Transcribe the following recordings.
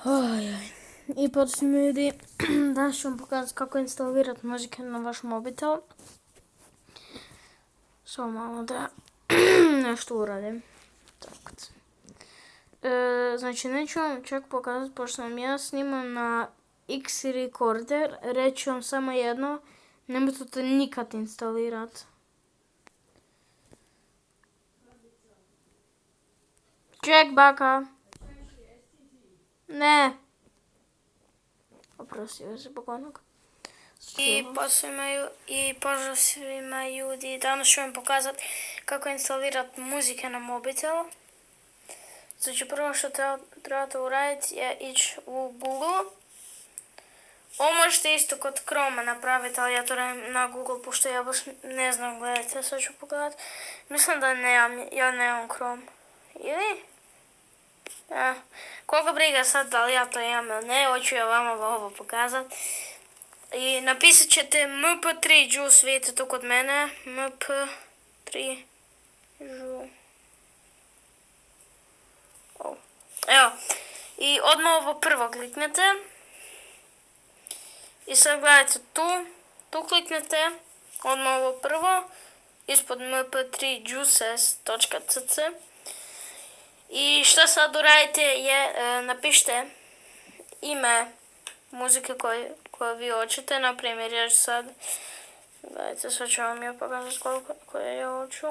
Ojoj. I počnemo ljudi, danas ću vam pokazati kako instalirati muzike na vaš mobitel. Samo malo da nešto uradim. Tako. Znači neću vam čak pokazati pošto vam ja snimam na X Recorder. Reću vam samo jedno, nemojte to nikad instalirati. Ček baka. Ne. Oprostio se zbog onog. I pozdrav svima ljudi. Danas ću vam pokazati kako instalirati muzike na mobitelu. Znači prvo što trebate uraditi je ići u Google. Ovo možete isto kod Chroma napraviti, ali ja to radim na Google pošto ja baš ne znam, gledajte, sad ću pogledati. Mislim da ja nemam Chrome. Ili? Koga briga sad da li ja to imam ili ne, hoću ja vama ovo pokazati. I napisat ćete mp3 juice, vidite to kod mene, mp3 juice. Evo, i odmah ovo prvo kliknete. I sad gledajte tu kliknete, odmah ovo prvo, ispod mp3juices.cc. I što sad uradite je, napišite ime muzike koju vi hoćete, na primjer ja ću sad, gledajte, sad ću vam ja pokazati koje ja hoću.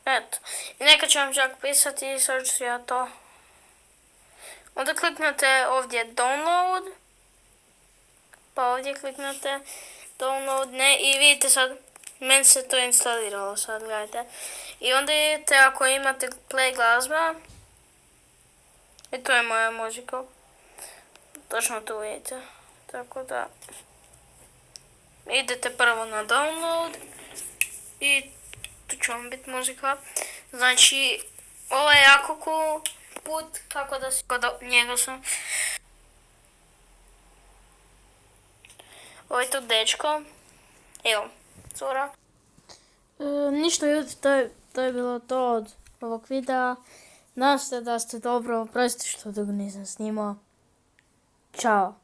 Eto, i neka ću vam čak pisati i sad ću ja to. Onda kliknete ovdje download, pa ovdje kliknete download, ne, i vidite sad, meni se to instaliralo sad, gledajte. I onda idete ako imate play glazba, i to je moja muzika, točno tu vidite, tako da, idete prvo na download i tu će vam biti muzika. Znači, ovo je jako cool put kako da se kod njega sam. Ovo je tu dečko. Evo, cura. Ništa ljudi, to je bilo to od ovog videa. Nadam se da ste dobro, oprostite što dugo nisam snimao. Ćao.